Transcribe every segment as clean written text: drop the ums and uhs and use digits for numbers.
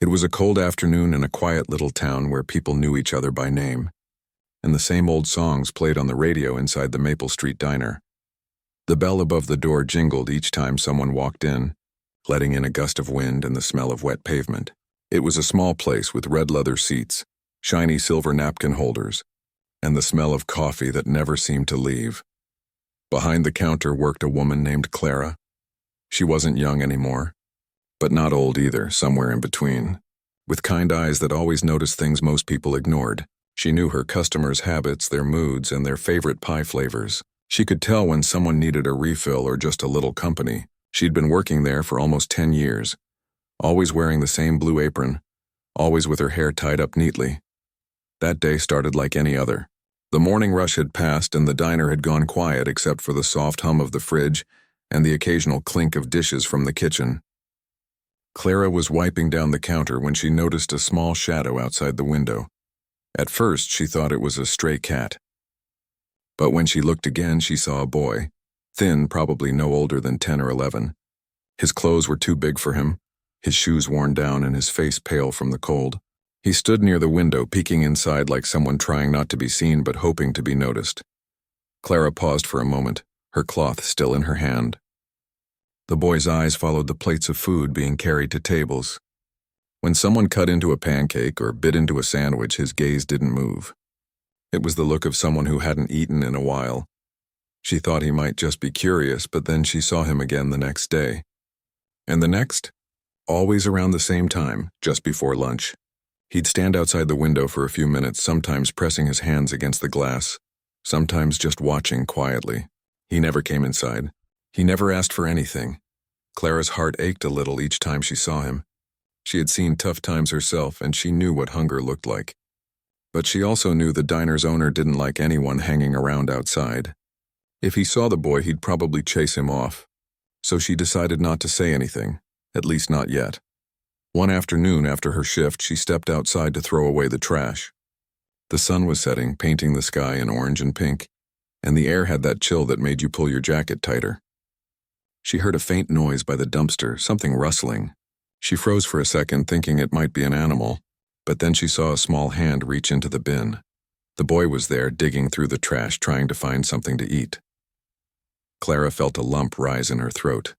It was a cold afternoon in a quiet little town where people knew each other by name, and the same old songs played on the radio inside the Maple Street diner. The bell above the door jingled each time someone walked in, letting in a gust of wind and the smell of wet pavement. It was a small place with red leather seats, shiny silver napkin holders, and the smell of coffee that never seemed to leave. Behind the counter worked a woman named Clara. She wasn't young anymore, but not old either, somewhere in between. With kind eyes that always noticed things most people ignored, she knew her customers' habits, their moods, and their favorite pie flavors. She could tell when someone needed a refill or just a little company. She'd been working there for almost 10 years, always wearing the same blue apron, always with her hair tied up neatly. That day started like any other. The morning rush had passed and the diner had gone quiet except for the soft hum of the fridge and the occasional clink of dishes from the kitchen. Clara was wiping down the counter when she noticed a small shadow outside the window. At first, she thought it was a stray cat. But when she looked again, she saw a boy, thin, probably no older than 10 or 11. His clothes were too big for him, his shoes worn down and his face pale from the cold. He stood near the window, peeking inside like someone trying not to be seen but hoping to be noticed. Clara paused for a moment, her cloth still in her hand. The boy's eyes followed the plates of food being carried to tables. When someone cut into a pancake or bit into a sandwich, his gaze didn't move. It was the look of someone who hadn't eaten in a while. She thought he might just be curious, but then she saw him again the next day. And the next? Always around the same time, just before lunch. He'd stand outside the window for a few minutes, sometimes pressing his hands against the glass, sometimes just watching quietly. He never came inside. He never asked for anything. Clara's heart ached a little each time she saw him. She had seen tough times herself, and she knew what hunger looked like. But she also knew the diner's owner didn't like anyone hanging around outside. If he saw the boy, he'd probably chase him off. So she decided not to say anything, at least not yet. One afternoon after her shift, she stepped outside to throw away the trash. The sun was setting, painting the sky in orange and pink, and the air had that chill that made you pull your jacket tighter. She heard a faint noise by the dumpster, something rustling. She froze for a second, thinking it might be an animal, but then she saw a small hand reach into the bin. The boy was there, digging through the trash, trying to find something to eat. Clara felt a lump rise in her throat.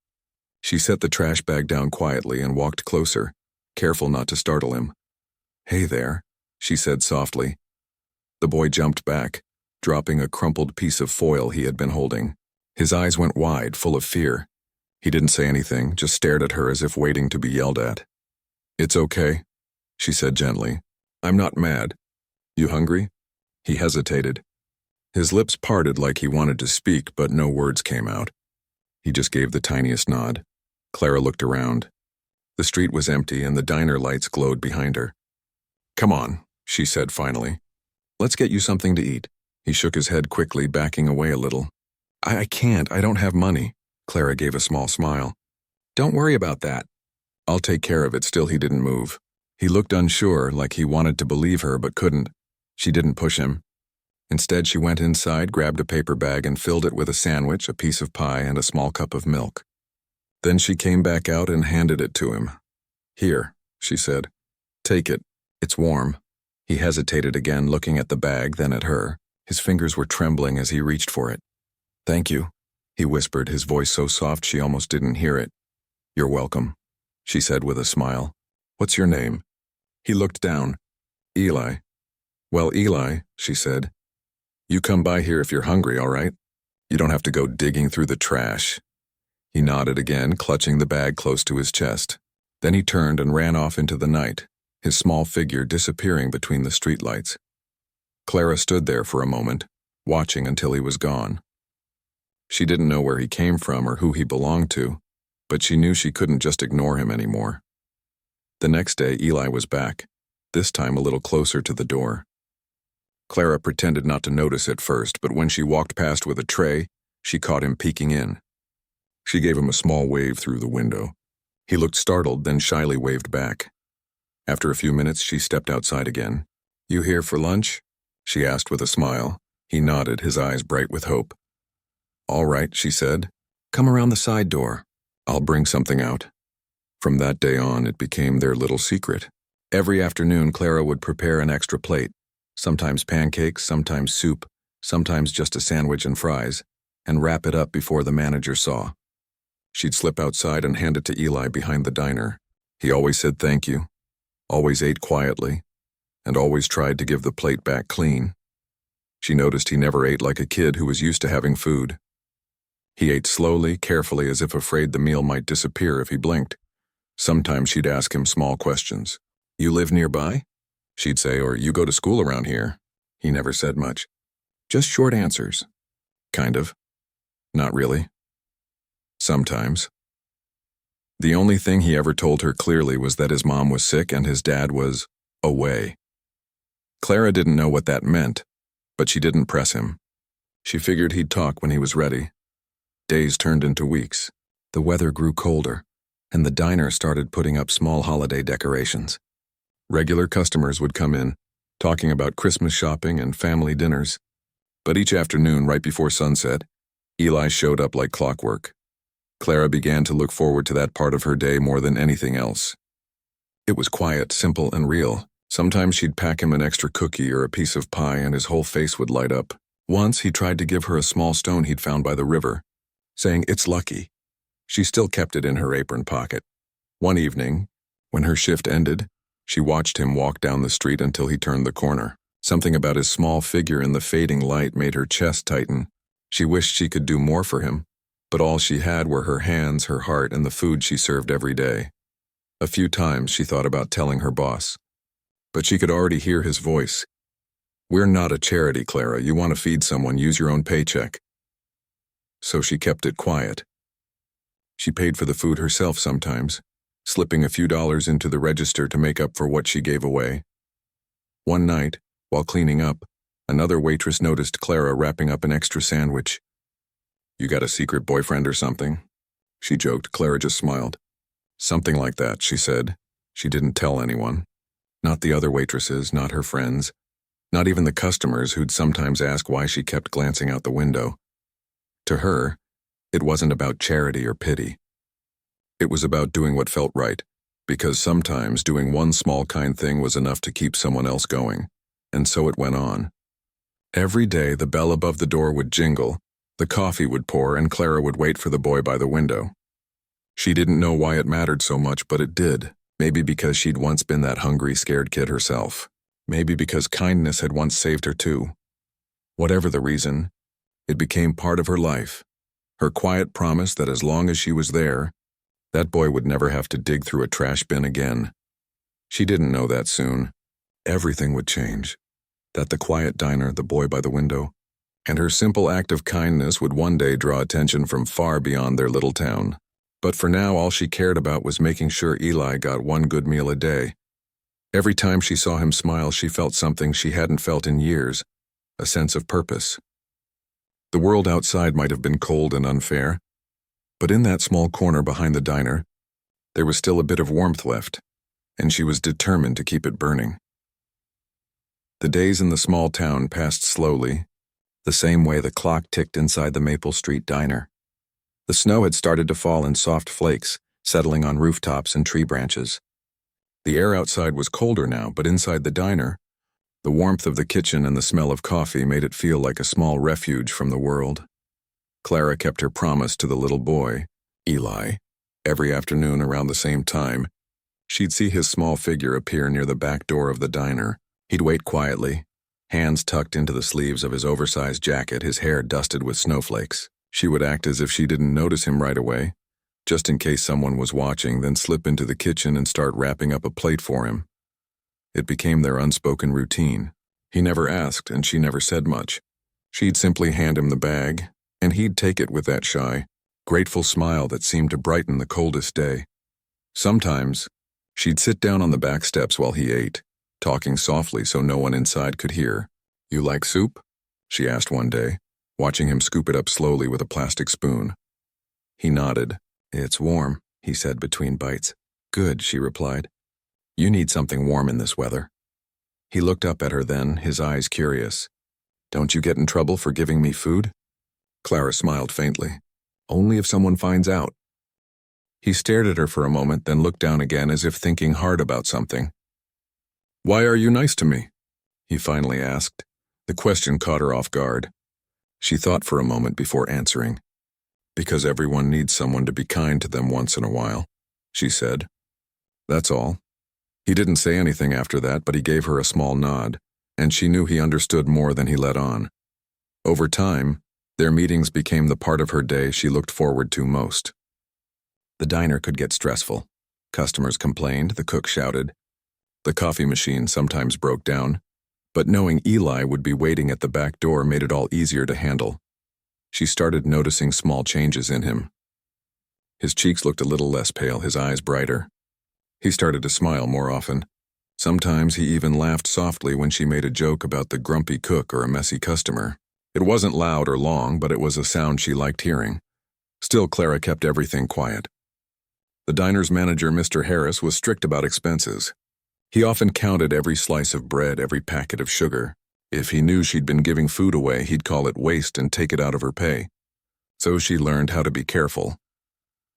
She set the trash bag down quietly and walked closer, careful not to startle him. "Hey there," she said softly. The boy jumped back, dropping a crumpled piece of foil he had been holding. His eyes went wide, full of fear. He didn't say anything, just stared at her as if waiting to be yelled at. "It's okay," she said gently. "I'm not mad. You hungry?" He hesitated. His lips parted like he wanted to speak, but no words came out. He just gave the tiniest nod. Clara looked around. The street was empty and the diner lights glowed behind her. "Come on," she said finally. "Let's get you something to eat." He shook his head quickly, backing away a little. I can't. I don't have money." Clara gave a small smile. "Don't worry about that. I'll take care of it." Still, he didn't move. He looked unsure, like he wanted to believe her but couldn't. She didn't push him. Instead, she went inside, grabbed a paper bag, and filled it with a sandwich, a piece of pie, and a small cup of milk. Then she came back out and handed it to him. "Here," she said. "Take it. It's warm." He hesitated again, looking at the bag, then at her. His fingers were trembling as he reached for it. "Thank you," he whispered, his voice so soft she almost didn't hear it. "You're welcome," she said with a smile. "What's your name?" He looked down. "Eli." "Well, Eli," she said, "you come by here if you're hungry, all right? You don't have to go digging through the trash." He nodded again, clutching the bag close to his chest. Then he turned and ran off into the night, his small figure disappearing between the streetlights. Clara stood there for a moment, watching until he was gone. She didn't know where he came from or who he belonged to, but she knew she couldn't just ignore him anymore. The next day, Eli was back, this time a little closer to the door. Clara pretended not to notice at first, but when she walked past with a tray, she caught him peeking in. She gave him a small wave through the window. He looked startled, then shyly waved back. After a few minutes, she stepped outside again. "You here for lunch?" she asked with a smile. He nodded, his eyes bright with hope. "All right," she said. "Come around the side door. I'll bring something out." From that day on, it became their little secret. Every afternoon, Clara would prepare an extra plate, sometimes pancakes, sometimes soup, sometimes just a sandwich and fries, and wrap it up before the manager saw. She'd slip outside and hand it to Eli behind the diner. He always said thank you, always ate quietly, and always tried to give the plate back clean. She noticed he never ate like a kid who was used to having food. He ate slowly, carefully, as if afraid the meal might disappear if he blinked. Sometimes she'd ask him small questions. "You live nearby?" she'd say, or "You go to school around here?" He never said much. Just short answers. Kind of. Not really. Sometimes. The only thing he ever told her clearly was that his mom was sick and his dad was away. Clara didn't know what that meant, but she didn't press him. She figured he'd talk when he was ready. Days turned into weeks. The weather grew colder, and the diner started putting up small holiday decorations. Regular customers would come in, talking about Christmas shopping and family dinners. But each afternoon, right before sunset, Eli showed up like clockwork. Clara began to look forward to that part of her day more than anything else. It was quiet, simple, and real. Sometimes she'd pack him an extra cookie or a piece of pie and his whole face would light up. Once he tried to give her a small stone he'd found by the river, saying, "It's lucky." She still kept it in her apron pocket. One evening, when her shift ended, she watched him walk down the street until he turned the corner. Something about his small figure in the fading light made her chest tighten. She wished she could do more for him, but all she had were her hands, her heart, and the food she served every day. A few times she thought about telling her boss, but she could already hear his voice. "We're not a charity, Clara. You want to feed someone, use your own paycheck." So she kept it quiet. She paid for the food herself sometimes, slipping a few dollars into the register to make up for what she gave away. One night, while cleaning up, another waitress noticed Clara wrapping up an extra sandwich. "You got a secret boyfriend or something?" she joked. Clara just smiled. "Something like that," she said. She didn't tell anyone. Not the other waitresses, not her friends, not even the customers who'd sometimes ask why she kept glancing out the window. To her, it wasn't about charity or pity. It was about doing what felt right, because sometimes doing one small kind thing was enough to keep someone else going. And so it went on. Every day the bell above the door would jingle, the coffee would pour, and Clara would wait for the boy by the window. She didn't know why it mattered so much, but it did. Maybe because she'd once been that hungry, scared kid herself. Maybe because kindness had once saved her too. Whatever the reason, it became part of her life. Her quiet promise that as long as she was there, that boy would never have to dig through a trash bin again. She didn't know that soon. Everything would change. That the quiet diner, the boy by the window, and her simple act of kindness would one day draw attention from far beyond their little town. But for now, all she cared about was making sure Eli got one good meal a day. Every time she saw him smile, she felt something she hadn't felt in years, a sense of purpose. The world outside might have been cold and unfair, but in that small corner behind the diner, there was still a bit of warmth left, and she was determined to keep it burning. The days in the small town passed slowly, the same way the clock ticked inside the Maple Street diner. The snow had started to fall in soft flakes, settling on rooftops and tree branches. The air outside was colder now, but inside the diner, the warmth of the kitchen and the smell of coffee made it feel like a small refuge from the world. Clara kept her promise to the little boy, Eli. Every afternoon around the same time, she'd see his small figure appear near the back door of the diner. He'd wait quietly, hands tucked into the sleeves of his oversized jacket, his hair dusted with snowflakes. She would act as if she didn't notice him right away, just in case someone was watching, then slip into the kitchen and start wrapping up a plate for him. It became their unspoken routine. He never asked, and she never said much. She'd simply hand him the bag, and he'd take it with that shy, grateful smile that seemed to brighten the coldest day. Sometimes, she'd sit down on the back steps while he ate, talking softly so no one inside could hear. "You like soup?" she asked one day, watching him scoop it up slowly with a plastic spoon. He nodded. "It's warm," he said between bites. "Good," she replied. "You need something warm in this weather." He looked up at her then, his eyes curious. "Don't you get in trouble for giving me food?" Clara smiled faintly. "Only if someone finds out." He stared at her for a moment, then looked down again as if thinking hard about something. "Why are you nice to me?" he finally asked. The question caught her off guard. She thought for a moment before answering. "Because everyone needs someone to be kind to them once in a while," she said. "That's all." He didn't say anything after that, but he gave her a small nod, and she knew he understood more than he let on. Over time, their meetings became the part of her day she looked forward to most. The diner could get stressful. Customers complained, the cook shouted. The coffee machine sometimes broke down, but knowing Eli would be waiting at the back door made it all easier to handle. She started noticing small changes in him. His cheeks looked a little less pale, his eyes brighter. He started to smile more often. Sometimes he even laughed softly when she made a joke about the grumpy cook or a messy customer. It wasn't loud or long, but it was a sound she liked hearing. Still, Clara kept everything quiet. The diner's manager, Mr. Harris, was strict about expenses. He often counted every slice of bread, every packet of sugar. If he knew she'd been giving food away, he'd call it waste and take it out of her pay. So she learned how to be careful.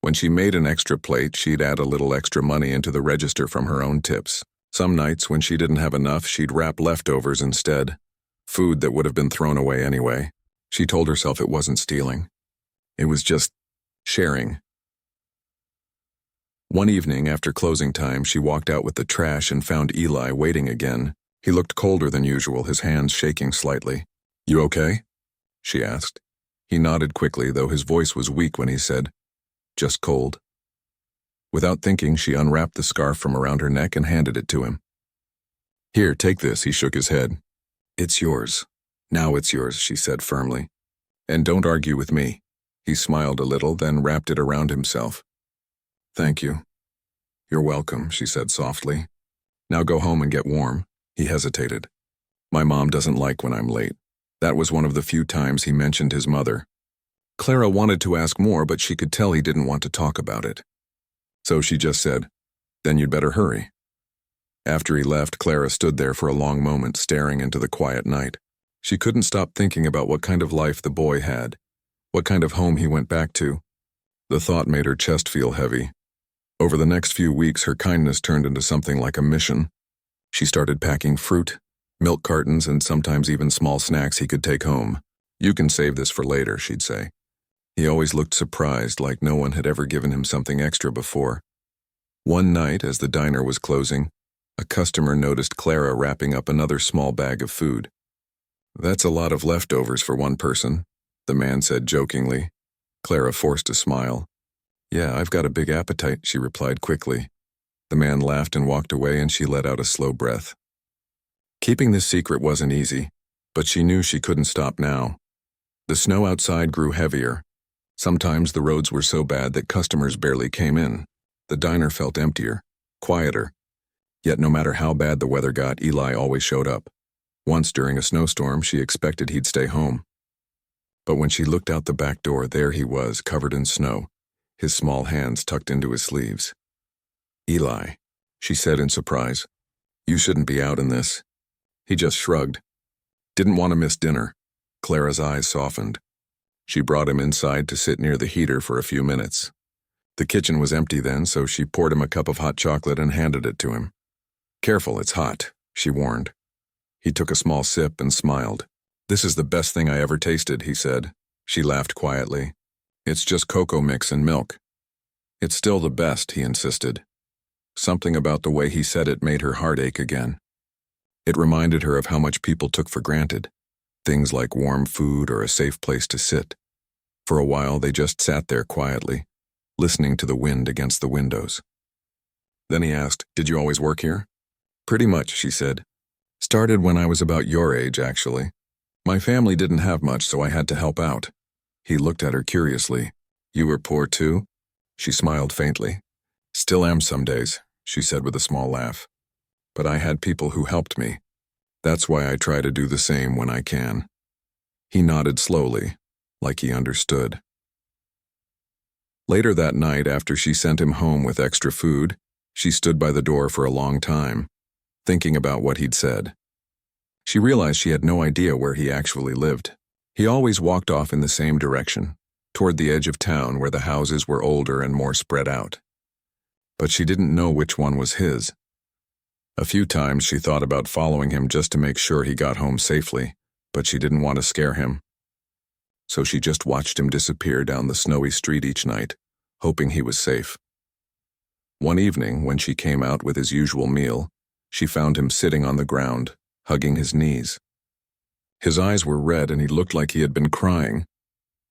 When she made an extra plate, she'd add a little extra money into the register from her own tips. Some nights, when she didn't have enough, she'd wrap leftovers instead. Food that would have been thrown away anyway. She told herself it wasn't stealing. It was just sharing. One evening, after closing time, she walked out with the trash and found Eli waiting again. He looked colder than usual, his hands shaking slightly. "You okay?" she asked. He nodded quickly, though his voice was weak when he said, "Just cold." Without thinking, she unwrapped the scarf from around her neck and handed it to him. "Here, take this," he shook his head. "It's yours. Now it's yours," she said firmly. "And don't argue with me." He smiled a little, then wrapped it around himself. "Thank you." "You're welcome," she said softly. "Now go home and get warm." He hesitated. "My mom doesn't like when I'm late." That was one of the few times he mentioned his mother. Clara wanted to ask more, but she could tell he didn't want to talk about it. So she just said, "Then you'd better hurry." After he left, Clara stood there for a long moment, staring into the quiet night. She couldn't stop thinking about what kind of life the boy had, what kind of home he went back to. The thought made her chest feel heavy. Over the next few weeks, her kindness turned into something like a mission. She started packing fruit, milk cartons, and sometimes even small snacks he could take home. "You can save this for later," she'd say. He always looked surprised, like no one had ever given him something extra before. One night, as the diner was closing, a customer noticed Clara wrapping up another small bag of food. "That's a lot of leftovers for one person," the man said jokingly. Clara forced a smile. "Yeah, I've got a big appetite," she replied quickly. The man laughed and walked away, and she let out a slow breath. Keeping this secret wasn't easy, but she knew she couldn't stop now. The snow outside grew heavier. Sometimes the roads were so bad that customers barely came in. The diner felt emptier, quieter. Yet no matter how bad the weather got, Eli always showed up. Once during a snowstorm, she expected he'd stay home. But when she looked out the back door, there he was, covered in snow, his small hands tucked into his sleeves. "Eli," she said in surprise, "you shouldn't be out in this." He just shrugged. "Didn't want to miss dinner." Clara's eyes softened. She brought him inside to sit near the heater for a few minutes. The kitchen was empty then, so she poured him a cup of hot chocolate and handed it to him. "Careful, it's hot," she warned. He took a small sip and smiled. "This is the best thing I ever tasted," he said. She laughed quietly. "It's just cocoa mix and milk." "It's still the best," he insisted. Something about the way he said it made her heart ache again. It reminded her of how much people took for granted, things like warm food or a safe place to sit. For a while, they just sat there quietly, listening to the wind against the windows. Then he asked, "Did you always work here?" "Pretty much," she said. "Started when I was about your age, actually. My family didn't have much, so I had to help out." He looked at her curiously. "You were poor too?" She smiled faintly. "Still am some days," she said with a small laugh. "But I had people who helped me. That's why I try to do the same when I can." He nodded slowly, like he understood. Later that night, after she sent him home with extra food, she stood by the door for a long time, thinking about what he'd said. She realized she had no idea where he actually lived. He always walked off in the same direction, toward the edge of town where the houses were older and more spread out. But she didn't know which one was his. A few times she thought about following him just to make sure he got home safely, but she didn't want to scare him. So she just watched him disappear down the snowy street each night, hoping he was safe. One evening, when she came out with his usual meal, she found him sitting on the ground, hugging his knees. His eyes were red and he looked like he had been crying.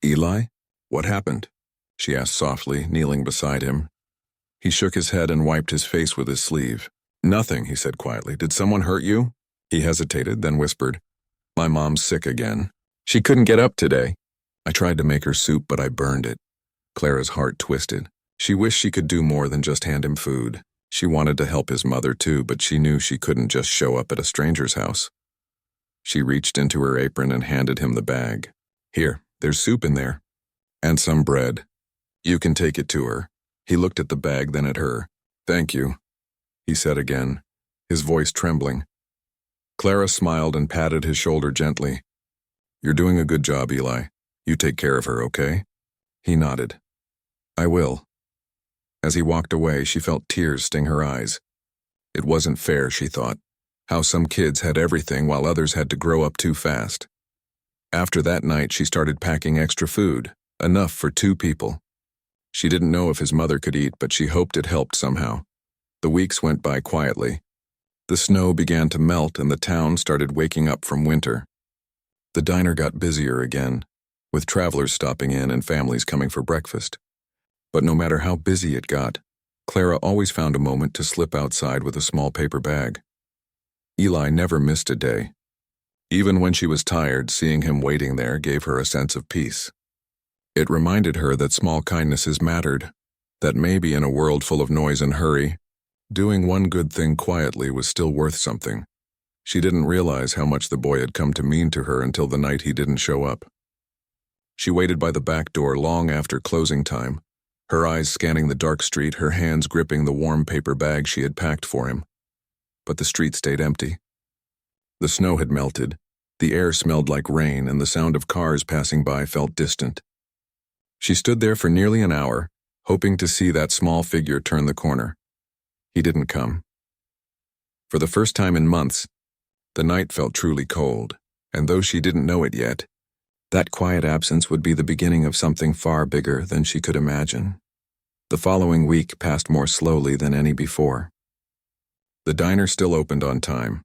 "Eli? What happened?" she asked softly, kneeling beside him. He shook his head and wiped his face with his sleeve. "Nothing," he said quietly. "Did someone hurt you?" He hesitated, then whispered, "My mom's sick again. She couldn't get up today. I tried to make her soup, but I burned it." Clara's heart twisted. She wished she could do more than just hand him food. She wanted to help his mother too, but she knew she couldn't just show up at a stranger's house. She reached into her apron and handed him the bag. "Here, there's soup in there. And some bread. You can take it to her." He looked at the bag, then at her. "Thank you," he said again, his voice trembling. Clara smiled and patted his shoulder gently. "You're doing a good job, Eli. You take care of her, okay?" He nodded. "I will." As he walked away, she felt tears sting her eyes. It wasn't fair, she thought. How some kids had everything while others had to grow up too fast. After that night, she started packing extra food, enough for 2 people. She didn't know if his mother could eat, but she hoped it helped somehow. The weeks went by quietly. The snow began to melt and the town started waking up from winter. The diner got busier again, with travelers stopping in and families coming for breakfast. But no matter how busy it got, Clara always found a moment to slip outside with a small paper bag. Eli never missed a day. Even when she was tired, seeing him waiting there gave her a sense of peace. It reminded her that small kindnesses mattered, that maybe in a world full of noise and hurry, doing one good thing quietly was still worth something. She didn't realize how much the boy had come to mean to her until the night he didn't show up. She waited by the back door long after closing time, her eyes scanning the dark street, her hands gripping the warm paper bag she had packed for him. But the street stayed empty. The snow had melted, the air smelled like rain, and the sound of cars passing by felt distant. She stood there for nearly an hour, hoping to see that small figure turn the corner. He didn't come. For the first time in months, the night felt truly cold, and though she didn't know it yet, that quiet absence would be the beginning of something far bigger than she could imagine. The following week passed more slowly than any before. The diner still opened on time,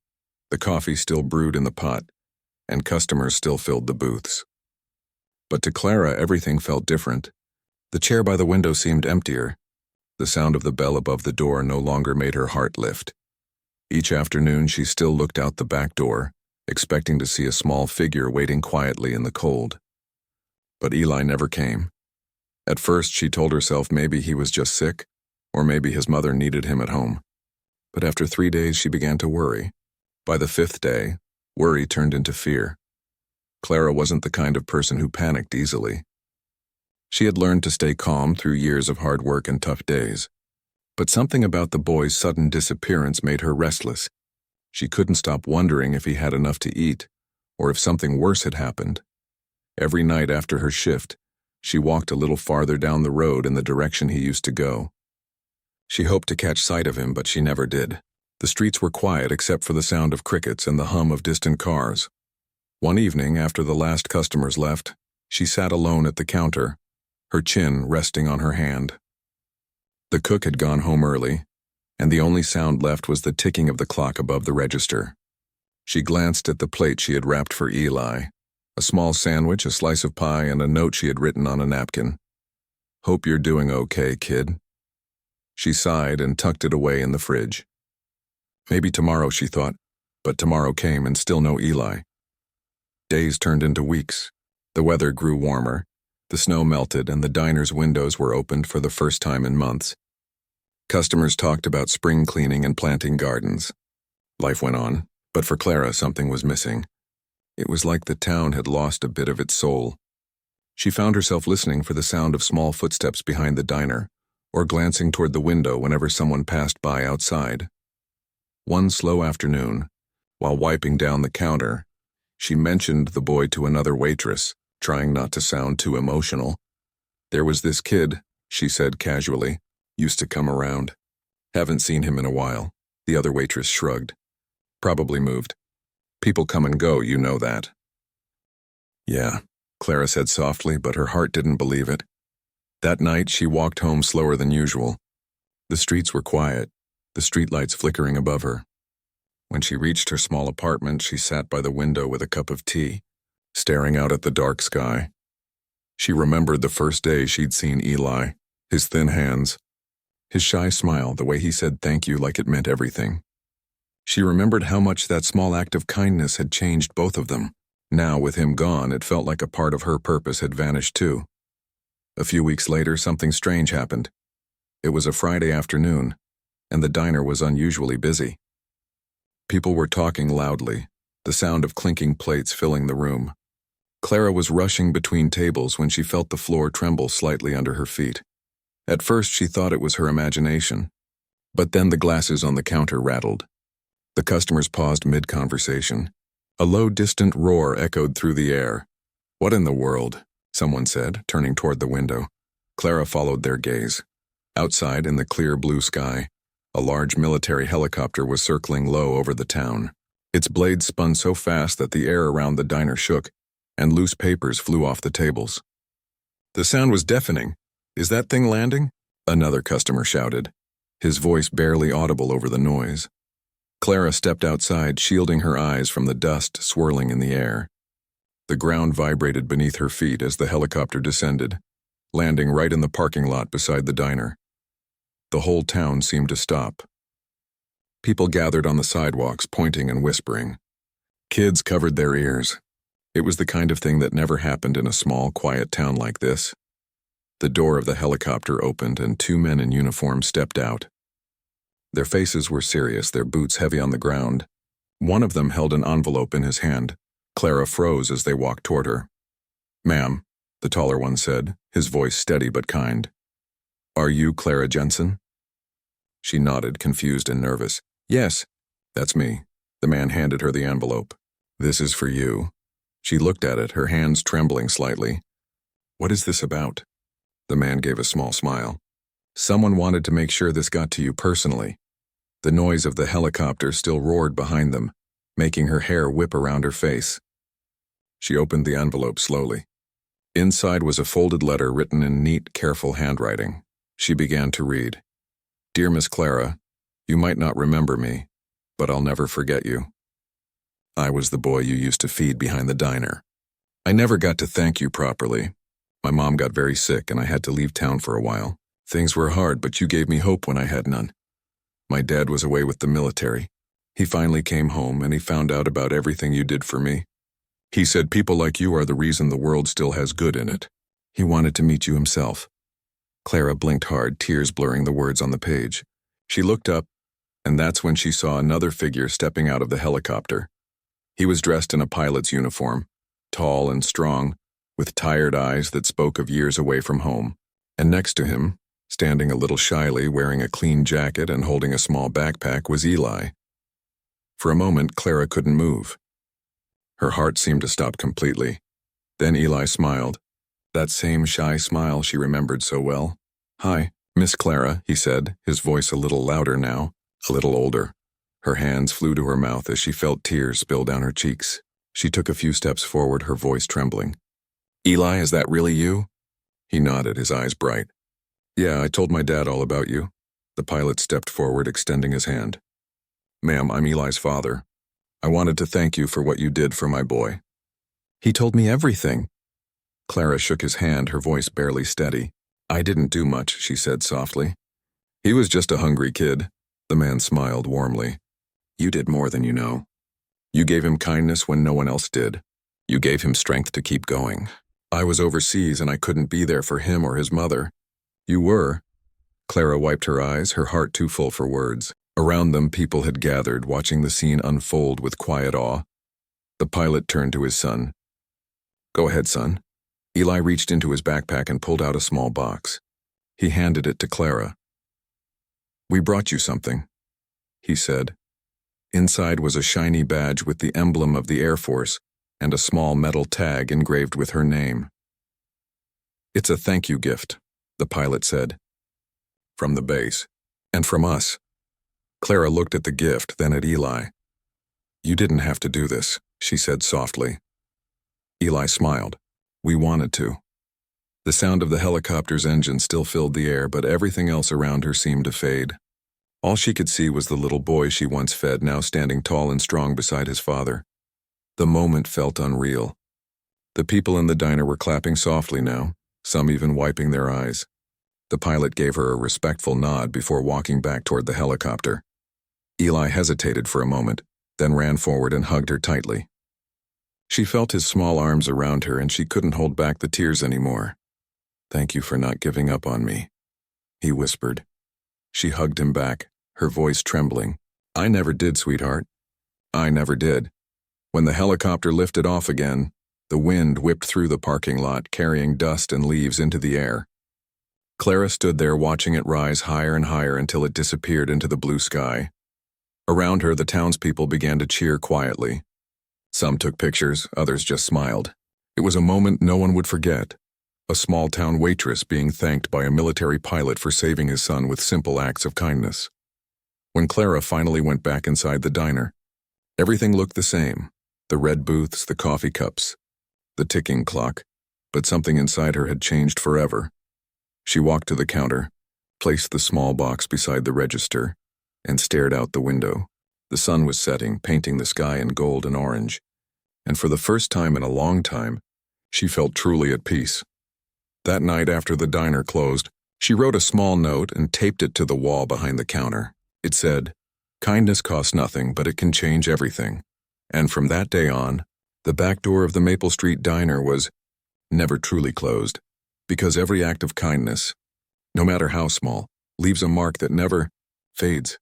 the coffee still brewed in the pot, and customers still filled the booths. But to Clara, everything felt different. The chair by the window seemed emptier. The sound of the bell above the door no longer made her heart lift. Each afternoon she still looked out the back door, expecting to see a small figure waiting quietly in the cold. But Eli never came. At first she told herself maybe he was just sick, or maybe his mother needed him at home. But after 3 days she began to worry. By the 5th day, worry turned into fear. Clara wasn't the kind of person who panicked easily. She had learned to stay calm through years of hard work and tough days. But something about the boy's sudden disappearance made her restless. She couldn't stop wondering if he had enough to eat, or if something worse had happened. Every night after her shift, she walked a little farther down the road in the direction he used to go. She hoped to catch sight of him, but she never did. The streets were quiet except for the sound of crickets and the hum of distant cars. One evening, after the last customers left, she sat alone at the counter, her chin resting on her hand. The cook had gone home early, and the only sound left was the ticking of the clock above the register. She glanced at the plate she had wrapped for Eli, a small sandwich, a slice of pie, and a note she had written on a napkin. "Hope you're doing okay, kid." She sighed and tucked it away in the fridge. Maybe tomorrow, she thought, but tomorrow came and still no Eli. Days turned into weeks. The weather grew warmer, the snow melted, and the diner's windows were opened for the first time in months. Customers talked about spring cleaning and planting gardens. Life went on, but for Clara something was missing. It was like the town had lost a bit of its soul. She found herself listening for the sound of small footsteps behind the diner, or glancing toward the window whenever someone passed by outside. One slow afternoon, while wiping down the counter, she mentioned the boy to another waitress, trying not to sound too emotional. "There was this kid," she said casually, "used to come around. Haven't seen him in a while." The other waitress shrugged. "Probably moved. People come and go, you know that." "Yeah," Clara said softly, but her heart didn't believe it. That night, she walked home slower than usual. The streets were quiet, the streetlights flickering above her. When she reached her small apartment, she sat by the window with a cup of tea, staring out at the dark sky. She remembered the first day she'd seen Eli, his thin hands, his shy smile, the way he said thank you like it meant everything. She remembered how much that small act of kindness had changed both of them. Now, with him gone, it felt like a part of her purpose had vanished too. A few weeks later, something strange happened. It was a Friday afternoon, and the diner was unusually busy. People were talking loudly, the sound of clinking plates filling the room. Clara was rushing between tables when she felt the floor tremble slightly under her feet. At first, she thought it was her imagination. But then the glasses on the counter rattled. The customers paused mid-conversation. A low, distant roar echoed through the air. "What in the world?" someone said, turning toward the window. Clara followed their gaze. Outside, in the clear blue sky, a large military helicopter was circling low over the town. Its blades spun so fast that the air around the diner shook, and loose papers flew off the tables. The sound was deafening. "Is that thing landing?" another customer shouted, his voice barely audible over the noise. Clara stepped outside, shielding her eyes from the dust swirling in the air. The ground vibrated beneath her feet as the helicopter descended, landing right in the parking lot beside the diner. The whole town seemed to stop. People gathered on the sidewalks, pointing and whispering. Kids covered their ears. It was the kind of thing that never happened in a small, quiet town like this. The door of the helicopter opened and two men in uniform stepped out. Their faces were serious, their boots heavy on the ground. One of them held an envelope in his hand. Clara froze as they walked toward her. "Ma'am," the taller one said, his voice steady but kind. "Are you Clara Jensen?" She nodded, confused and nervous. "Yes, that's me." The man handed her the envelope. "This is for you." She looked at it, her hands trembling slightly. "What is this about?" The man gave a small smile. "Someone wanted to make sure this got to you personally." The noise of the helicopter still roared behind them, making her hair whip around her face. She opened the envelope slowly. Inside was a folded letter written in neat, careful handwriting. She began to read. "Dear Miss Clara, you might not remember me, but I'll never forget you. I was the boy you used to feed behind the diner. I never got to thank you properly. My mom got very sick and I had to leave town for a while. Things were hard, but you gave me hope when I had none. My dad was away with the military. He finally came home and he found out about everything you did for me. He said people like you are the reason the world still has good in it. He wanted to meet you himself." Clara blinked hard, tears blurring the words on the page. She looked up, and that's when she saw another figure stepping out of the helicopter. He was dressed in a pilot's uniform, tall and strong, with tired eyes that spoke of years away from home. And next to him, standing a little shyly, wearing a clean jacket and holding a small backpack, was Eli. For a moment, Clara couldn't move. Her heart seemed to stop completely. Then Eli smiled, that same shy smile she remembered so well. "Hi, Miss Clara," he said, his voice a little louder now, a little older. Her hands flew to her mouth as she felt tears spill down her cheeks. She took a few steps forward, her voice trembling. "Eli, is that really you?" He nodded, his eyes bright. "Yeah, I told my dad all about you." The pilot stepped forward, extending his hand. "Ma'am, I'm Eli's father. I wanted to thank you for what you did for my boy." "He told me everything." Clara shook his hand, her voice barely steady. "I didn't do much," she said softly. "He was just a hungry kid." The man smiled warmly. "You did more than you know. You gave him kindness when no one else did. You gave him strength to keep going. I was overseas and I couldn't be there for him or his mother. You were." Clara wiped her eyes, her heart too full for words. Around them, people had gathered, watching the scene unfold with quiet awe. The pilot turned to his son. "Go ahead, son." Eli reached into his backpack and pulled out a small box. He handed it to Clara. "We brought you something," he said. Inside was a shiny badge with the emblem of the Air Force and a small metal tag engraved with her name. "It's a thank you gift," the pilot said. "From the base. And from us." Clara looked at the gift, then at Eli. "You didn't have to do this," she said softly. Eli smiled. "We wanted to." The sound of the helicopter's engine still filled the air, but everything else around her seemed to fade. All she could see was the little boy she once fed, now standing tall and strong beside his father. The moment felt unreal. The people in the diner were clapping softly now, some even wiping their eyes. The pilot gave her a respectful nod before walking back toward the helicopter. Eli hesitated for a moment, then ran forward and hugged her tightly. She felt his small arms around her, and she couldn't hold back the tears anymore. "Thank you for not giving up on me," he whispered. She hugged him back, her voice trembling. "I never did, sweetheart. I never did." When the helicopter lifted off again, the wind whipped through the parking lot, carrying dust and leaves into the air. Clara stood there watching it rise higher and higher until it disappeared into the blue sky. Around her, the townspeople began to cheer quietly. Some took pictures, others just smiled. It was a moment no one would forget. A small-town waitress being thanked by a military pilot for saving his son with simple acts of kindness. When Clara finally went back inside the diner, everything looked the same. The red booths, the coffee cups, the ticking clock, but something inside her had changed forever. She walked to the counter, placed the small box beside the register, and stared out the window. The sun was setting, painting the sky in gold and orange, and for the first time in a long time, she felt truly at peace. That night after the diner closed, she wrote a small note and taped it to the wall behind the counter. It said, "Kindness costs nothing, but it can change everything." And from that day on, the back door of the Maple Street Diner was never truly closed, because every act of kindness, no matter how small, leaves a mark that never fades.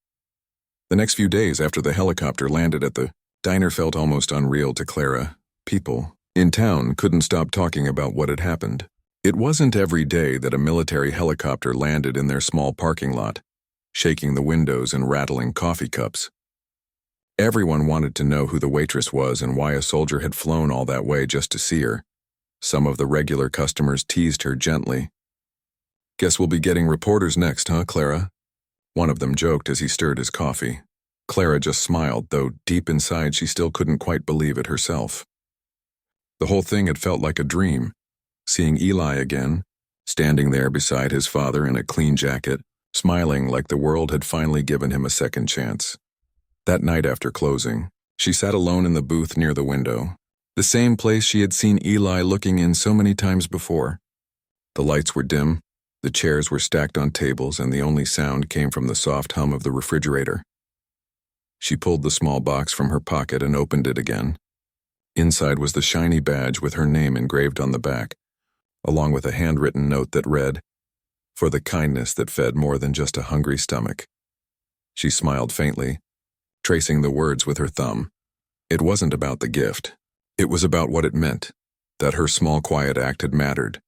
The next few days after the helicopter landed at the diner felt almost unreal to Clara. People in town couldn't stop talking about what had happened. It wasn't every day that a military helicopter landed in their small parking lot, shaking the windows and rattling coffee cups. Everyone wanted to know who the waitress was and why a soldier had flown all that way just to see her. Some of the regular customers teased her gently. "Guess we'll be getting reporters next, huh, Clara?" One of them joked as he stirred his coffee. Clara just smiled, though deep inside she still couldn't quite believe it herself. The whole thing had felt like a dream. Seeing Eli again, standing there beside his father in a clean jacket, smiling like the world had finally given him a second chance. That night after closing, she sat alone in the booth near the window, the same place she had seen Eli looking in so many times before. The lights were dim, the chairs were stacked on tables, and the only sound came from the soft hum of the refrigerator. She pulled the small box from her pocket and opened it again. Inside was the shiny badge with her name engraved on the back, along with a handwritten note that read, "For the kindness that fed more than just a hungry stomach." She smiled faintly, tracing the words with her thumb. It wasn't about the gift. It was about what it meant, that her small quiet act had mattered,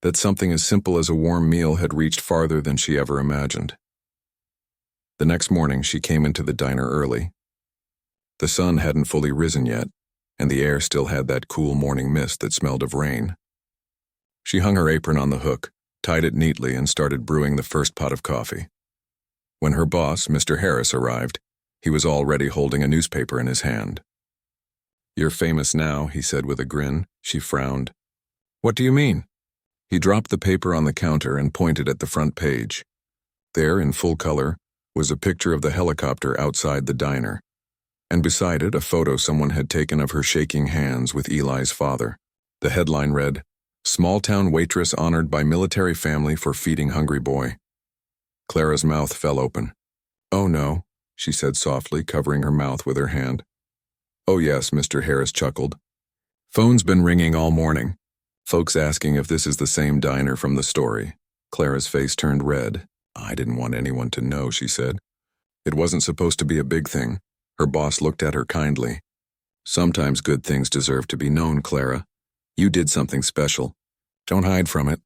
that something as simple as a warm meal had reached farther than she ever imagined. The next morning she came into the diner early. The sun hadn't fully risen yet, and the air still had that cool morning mist that smelled of rain. She hung her apron on the hook, tied it neatly, and started brewing the first pot of coffee. When her boss, Mr. Harris, arrived, he was already holding a newspaper in his hand. "You're famous now," he said with a grin. She frowned. "What do you mean?" He dropped the paper on the counter and pointed at the front page. There, in full color, was a picture of the helicopter outside the diner, and beside it a photo someone had taken of her shaking hands with Eli's father. The headline read, "Small-town waitress honored by military family for feeding hungry boy." Clara's mouth fell open. "Oh no," she said softly, covering her mouth with her hand. "Oh yes," Mr. Harris chuckled. "Phone's been ringing all morning. Folks asking if this is the same diner from the story." Clara's face turned red. "I didn't want anyone to know," she said. "It wasn't supposed to be a big thing." Her boss looked at her kindly. "Sometimes good things deserve to be known, Clara. You did something special. Don't hide from it."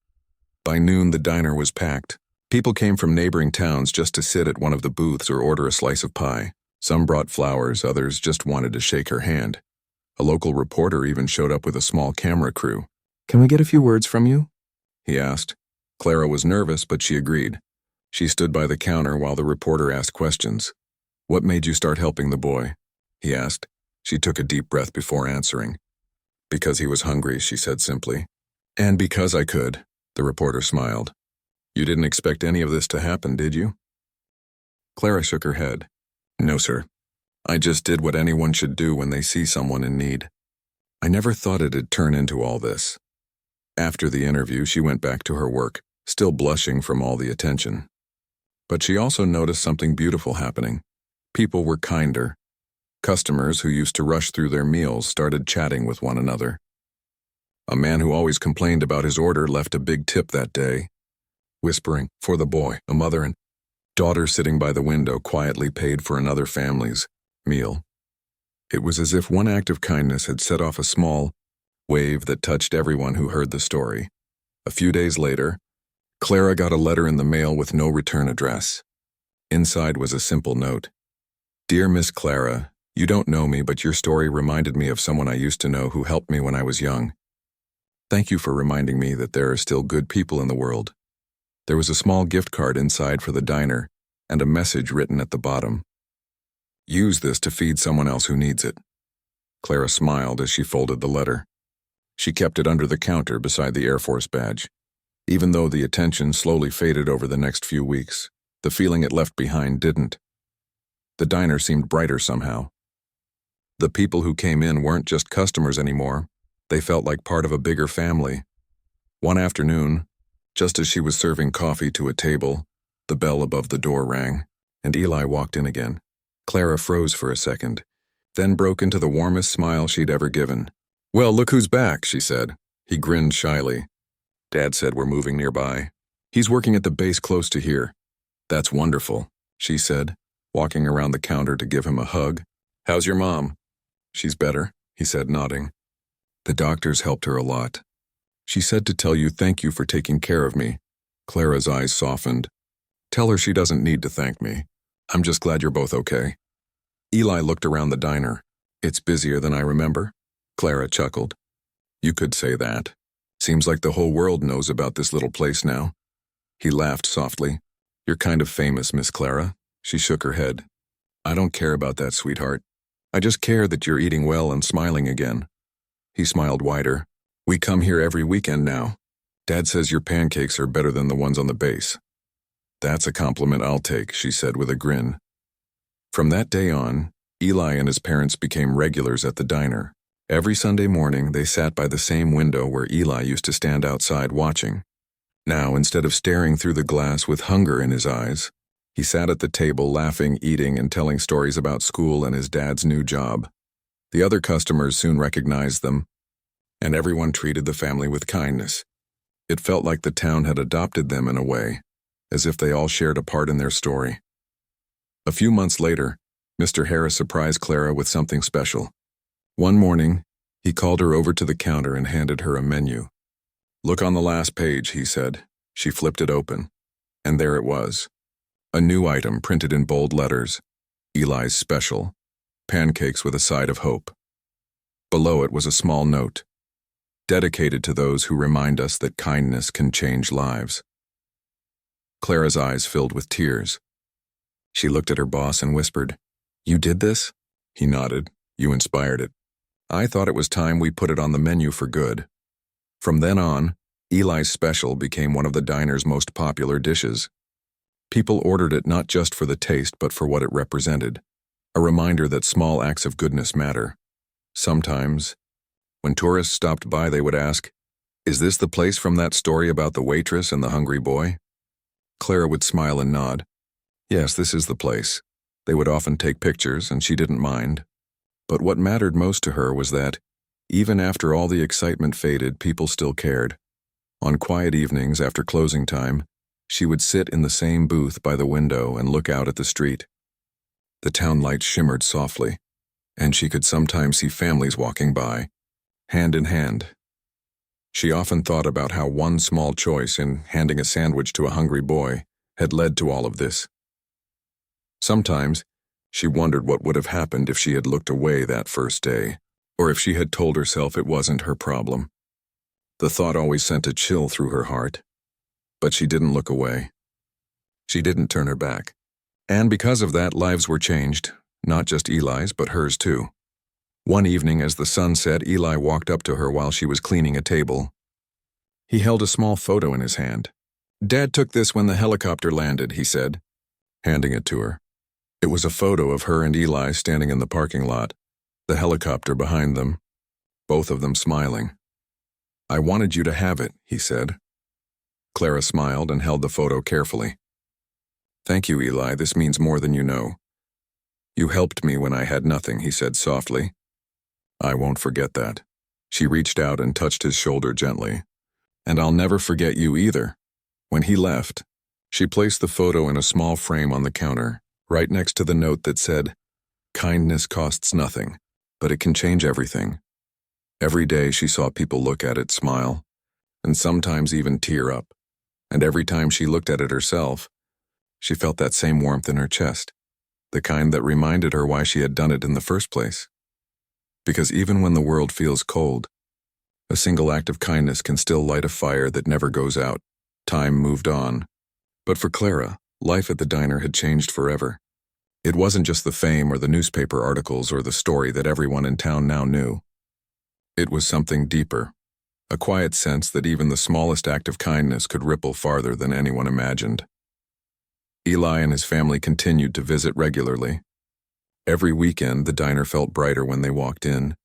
By noon, the diner was packed. People came from neighboring towns just to sit at one of the booths or order a slice of pie. Some brought flowers, others just wanted to shake her hand. A local reporter even showed up with a small camera crew. "Can we get a few words from you?" he asked. Clara was nervous, but she agreed. She stood by the counter while the reporter asked questions. "What made you start helping the boy?" he asked. She took a deep breath before answering. "Because he was hungry," she said simply. "And because I could," the reporter smiled. "You didn't expect any of this to happen, did you?" Clara shook her head. "No, sir. I just did what anyone should do when they see someone in need. I never thought it'd turn into all this." After the interview, she went back to her work, still blushing from all the attention. But she also noticed something beautiful happening. People were kinder. Customers who used to rush through their meals started chatting with one another. A man who always complained about his order left a big tip that day, whispering, "For the boy." A mother and daughter sitting by the window quietly paid for another family's meal. It was as if one act of kindness had set off a small wave that touched everyone who heard the story. A few days later, Clara got a letter in the mail with no return address. Inside was a simple note. "Dear Miss Clara, you don't know me, but your story reminded me of someone I used to know who helped me when I was young. Thank you for reminding me that there are still good people in the world." There was a small gift card inside for the diner and a message written at the bottom. "Use this to feed someone else who needs it." Clara smiled as she folded the letter. She kept it under the counter beside the Air Force badge. Even though the attention slowly faded over the next few weeks, the feeling it left behind didn't. The diner seemed brighter somehow. The people who came in weren't just customers anymore. They felt like part of a bigger family. One afternoon, just as she was serving coffee to a table, the bell above the door rang, and Eli walked in again. Clara froze for a second, then broke into the warmest smile she'd ever given. "Well, look who's back," she said. He grinned shyly. "Dad said we're moving nearby. He's working at the base close to here." "That's wonderful," she said, walking around the counter to give him a hug. "How's your mom?" "She's better," he said, nodding. "The doctors helped her a lot. She said to tell you thank you for taking care of me." Clara's eyes softened. "Tell her she doesn't need to thank me. I'm just glad you're both okay." Eli looked around the diner. "It's busier than I remember?" Clara chuckled. "You could say that. Seems like the whole world knows about this little place now." He laughed softly. "You're kind of famous, Miss Clara." She shook her head. "I don't care about that, sweetheart. I just care that you're eating well and smiling again." He smiled wider. "We come here every weekend now. Dad says your pancakes are better than the ones on the base." "That's a compliment I'll take," she said with a grin. From that day on, Eli and his parents became regulars at the diner. Every Sunday morning, they sat by the same window where Eli used to stand outside watching. Now, instead of staring through the glass with hunger in his eyes, he sat at the table laughing, eating, and telling stories about school and his dad's new job. The other customers soon recognized them, and everyone treated the family with kindness. It felt like the town had adopted them in a way, as if they all shared a part in their story. A few months later, Mr. Harris surprised Clara with something special. One morning, he called her over to the counter and handed her a menu. "Look on the last page," he said. She flipped it open, and there it was. A new item printed in bold letters. Eli's special. Pancakes with a side of hope. Below it was a small note. Dedicated to those who remind us that kindness can change lives. Clara's eyes filled with tears. She looked at her boss and whispered, "You did this?" He nodded. "You inspired it. I thought it was time we put it on the menu for good." From then on, Eli's special became one of the diner's most popular dishes. People ordered it not just for the taste but for what it represented, a reminder that small acts of goodness matter. Sometimes, when tourists stopped by, they would ask, "Is this the place from that story about the waitress and the hungry boy?" Clara would smile and nod. Yes, this is the place. They would often take pictures, and she didn't mind. But what mattered most to her was that, even after all the excitement faded, people still cared. On quiet evenings after closing time, she would sit in the same booth by the window and look out at the street. The town lights shimmered softly, and she could sometimes see families walking by, hand in hand. She often thought about how one small choice in handing a sandwich to a hungry boy had led to all of this. Sometimes, she wondered what would have happened if she had looked away that first day, or if she had told herself it wasn't her problem. The thought always sent a chill through her heart. But she didn't look away. She didn't turn her back. And because of that, lives were changed, not just Eli's, but hers too. One evening, as the sun set, Eli walked up to her while she was cleaning a table. He held a small photo in his hand. "Dad took this when the helicopter landed," he said, handing it to her. It was a photo of her and Eli standing in the parking lot, the helicopter behind them, both of them smiling. "I wanted you to have it," he said. Clara smiled and held the photo carefully. "Thank you, Eli, this means more than you know. You helped me when I had nothing," he said softly. "I won't forget that." She reached out and touched his shoulder gently. "And I'll never forget you either." When he left, she placed the photo in a small frame on the counter, right next to the note that said, "Kindness costs nothing, but it can change everything." Every day she saw people look at it, smile, and sometimes even tear up. And every time she looked at it herself, she felt that same warmth in her chest, the kind that reminded her why she had done it in the first place. Because even when the world feels cold, a single act of kindness can still light a fire that never goes out. Time moved on. But for Clara, life at the diner had changed forever. It wasn't just the fame or the newspaper articles or the story that everyone in town now knew. It was something deeper, a quiet sense that even the smallest act of kindness could ripple farther than anyone imagined. Eli and his family continued to visit regularly. Every weekend, the diner felt brighter when they walked in.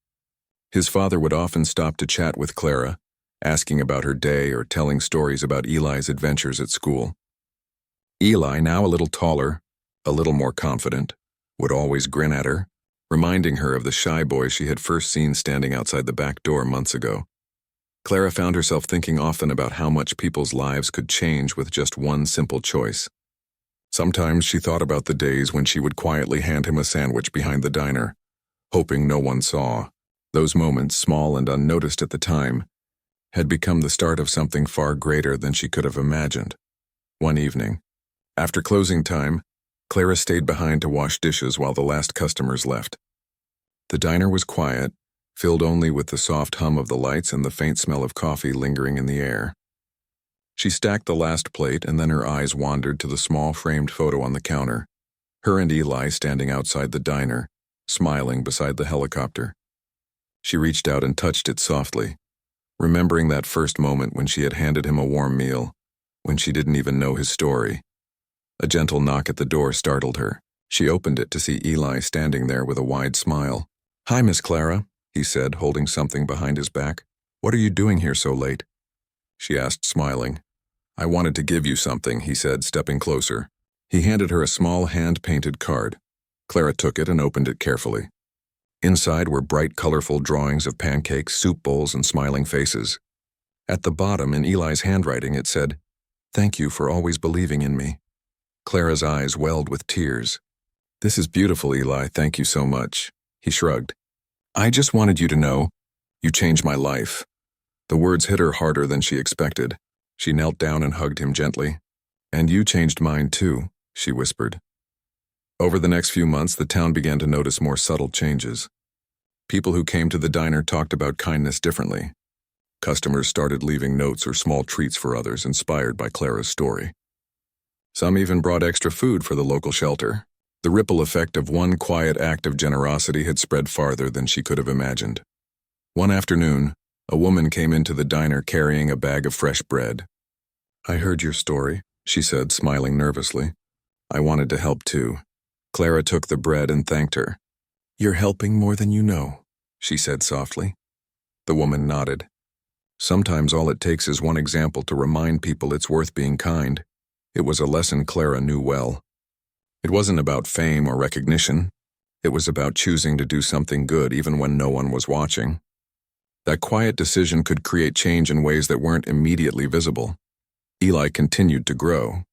His father would often stop to chat with Clara, asking about her day or telling stories about Eli's adventures at school. Eli, now a little taller, a little more confident, would always grin at her, reminding her of the shy boy she had first seen standing outside the back door months ago. Clara found herself thinking often about how much people's lives could change with just one simple choice. Sometimes she thought about the days when she would quietly hand him a sandwich behind the diner, hoping no one saw. Those moments, small and unnoticed at the time, had become the start of something far greater than she could have imagined. One evening, after closing time, Clara stayed behind to wash dishes while the last customers left. The diner was quiet, filled only with the soft hum of the lights and the faint smell of coffee lingering in the air. She stacked the last plate, and then her eyes wandered to the small framed photo on the counter, her and Eli standing outside the diner, smiling beside the helicopter. She reached out and touched it softly, remembering that first moment when she had handed him a warm meal, when she didn't even know his story. A gentle knock at the door startled her. She opened it to see Eli standing there with a wide smile. "Hi, Miss Clara," he said, holding something behind his back. "What are you doing here so late?" She asked, smiling. "I wanted to give you something," he said, stepping closer. He handed her a small hand-painted card. Clara took it and opened it carefully. Inside were bright, colorful drawings of pancakes, soup bowls, and smiling faces. At the bottom, in Eli's handwriting, it said, "Thank you for always believing in me." Clara's eyes welled with tears. "This is beautiful, Eli. Thank you so much." He shrugged. "I just wanted you to know, you changed my life." The words hit her harder than she expected. She knelt down and hugged him gently. "And you changed mine too," she whispered. Over the next few months, the town began to notice more subtle changes. People who came to the diner talked about kindness differently. Customers started leaving notes or small treats for others, inspired by Clara's story. Some even brought extra food for the local shelter. The ripple effect of one quiet act of generosity had spread farther than she could have imagined. One afternoon, a woman came into the diner carrying a bag of fresh bread. "I heard your story," she said, smiling nervously. "I wanted to help too." Clara took the bread and thanked her. "You're helping more than you know," she said softly. The woman nodded. Sometimes all it takes is one example to remind people it's worth being kind. It was a lesson Clara knew well. It wasn't about fame or recognition. It was about choosing to do something good even when no one was watching. That quiet decision could create change in ways that weren't immediately visible. Eli continued to grow.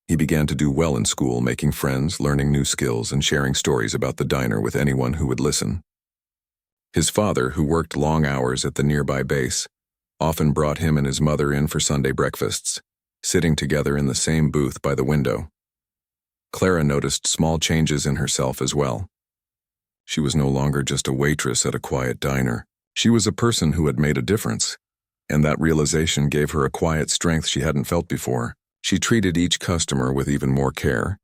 He began to do well in school, making friends, learning new skills, and sharing stories about the diner with anyone who would listen. His father, who worked long hours at the nearby base, often brought him and his mother in for Sunday breakfasts, sitting together in the same booth by the window. Clara noticed small changes in herself as well. She was no longer just a waitress at a quiet diner. She was a person who had made a difference, And that realization gave her a quiet strength she hadn't felt before. She treated each customer with even more care,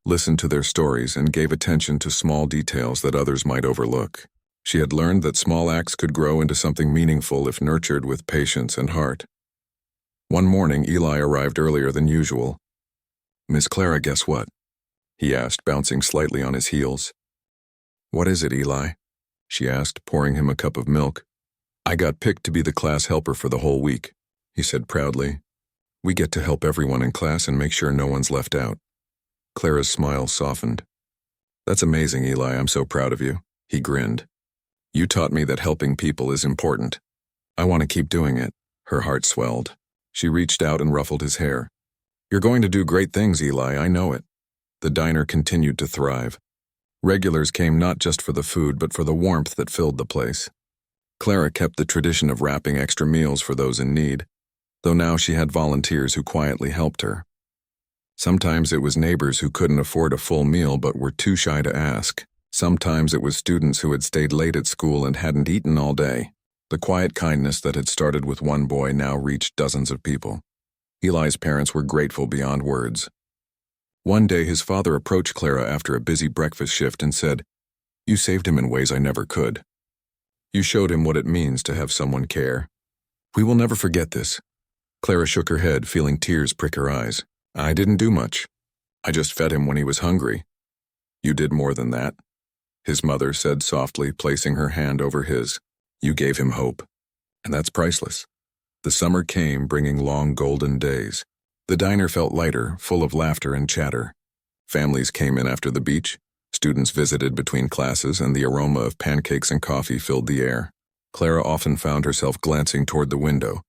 listened to their stories, and gave attention to small details that others might overlook. She had learned that small acts could grow into something meaningful if nurtured with patience and heart. One morning, Eli arrived earlier than usual. "Miss Clara, guess what?" he asked, bouncing slightly on his heels. "What is it, Eli?" she asked, pouring him a cup of milk. "I got picked to be the class helper for the whole week," he said proudly. "We get to help everyone in class and make sure no one's left out." Clara's smile softened. "That's amazing, Eli. I'm so proud of you," he grinned. "You taught me that helping people is important. I want to keep doing it." Her heart swelled. She reached out and ruffled his hair. "You're going to do great things, Eli. I know it." The diner continued to thrive. Regulars came not just for the food, but for the warmth that filled the place. Clara kept the tradition of wrapping extra meals for those in need, though now she had volunteers who quietly helped her. Sometimes it was neighbors who couldn't afford a full meal but were too shy to ask. Sometimes it was students who had stayed late at school and hadn't eaten all day. The quiet kindness that had started with one boy now reached dozens of people. Eli's parents were grateful beyond words. One day his father approached Clara after a busy breakfast shift and said, "You saved him in ways I never could. You showed him what it means to have someone care. We will never forget this." Clara shook her head, feeling tears prick her eyes. "I didn't do much. I just fed him when he was hungry." "You did more than that," his mother said softly, placing her hand over his. "You gave him hope, and that's priceless." The summer came, bringing long golden days. The diner felt lighter, full of laughter and chatter. Families came in after the beach, students visited between classes, and the aroma of pancakes and coffee filled the air. Clara often found herself glancing toward the window,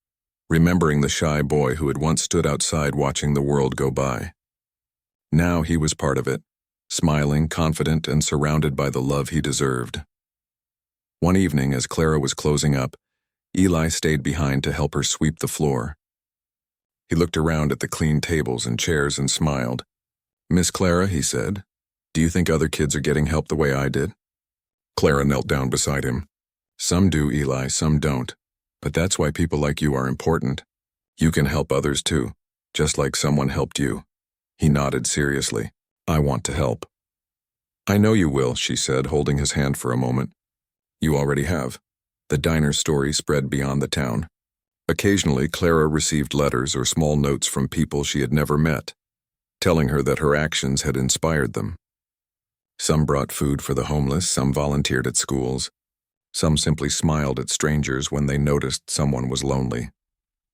remembering the shy boy who had once stood outside watching the world go by. Now he was part of it, smiling, confident, and surrounded by the love he deserved. One evening, as Clara was closing up, Eli stayed behind to help her sweep the floor. He looked around at the clean tables and chairs and smiled. "Miss Clara," he said, "do you think other kids are getting help the way I did?" Clara knelt down beside him. "Some do, Eli, some don't. But that's why people like you are important. You can help others too, just like someone helped you." He nodded seriously. "I want to help." "I know you will," she said, holding his hand for a moment. "You already have." The diner's story spread beyond the town. Occasionally, Clara received letters or small notes from people she had never met, telling her that her actions had inspired them. Some brought food for the homeless, some volunteered at schools, some simply smiled at strangers when they noticed someone was lonely.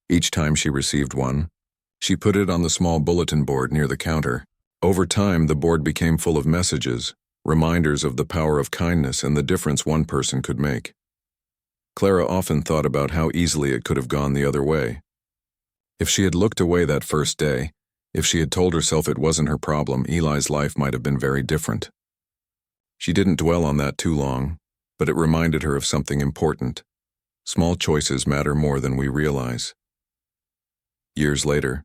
Each time she received one, she put it on the small bulletin board near the counter. Over time, the board became full of messages, reminders of the power of kindness and the difference one person could make. Clara often thought about how easily it could have gone the other way. If she had looked away that first day, if she had told herself it wasn't her problem, Eli's life might have been very different. She didn't dwell on that too long, but it reminded her of something important. Small choices matter more than we realize. Years later,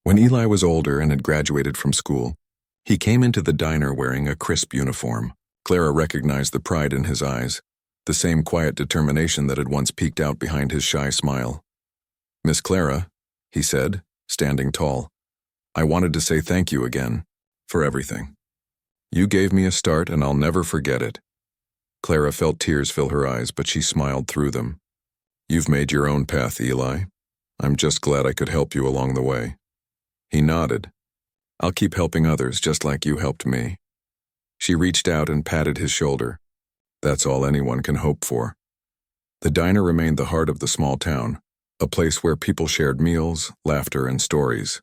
when Eli was older and had graduated from school, he came into the diner wearing a crisp uniform. Clara recognized the pride in his eyes, the same quiet determination that had once peeked out behind his shy smile. "Miss Clara," he said, standing tall, "I wanted to say thank you again, for everything. You gave me a start and I'll never forget it." Clara felt tears fill her eyes, but she smiled through them. "You've made your own path, Eli. I'm just glad I could help you along the way." He nodded. "I'll keep helping others just like you helped me." She reached out and patted his shoulder. That's all anyone can hope for. The diner remained the heart of the small town, a place where people shared meals, laughter, and stories.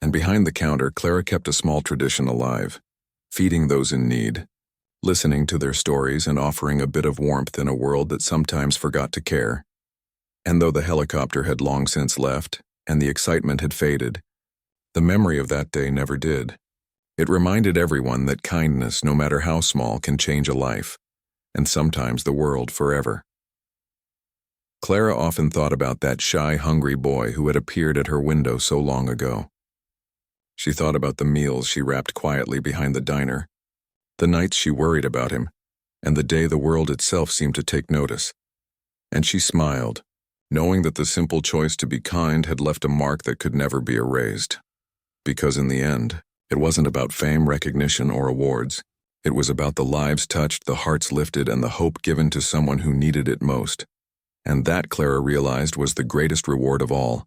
And behind the counter, Clara kept a small tradition alive, feeding those in need, listening to their stories, and offering a bit of warmth in a world that sometimes forgot to care. And though the helicopter had long since left, and the excitement had faded, the memory of that day never did. It reminded everyone that kindness, no matter how small, can change a life, and sometimes the world forever. Clara often thought about that shy, hungry boy who had appeared at her window so long ago. She thought about the meals she wrapped quietly behind the diner, the nights she worried about him, and the day the world itself seemed to take notice. And she smiled, knowing that the simple choice to be kind had left a mark that could never be erased. Because in the end, it wasn't about fame, recognition, or awards. It was about the lives touched, the hearts lifted, and the hope given to someone who needed it most. And that, Clara realized, was the greatest reward of all.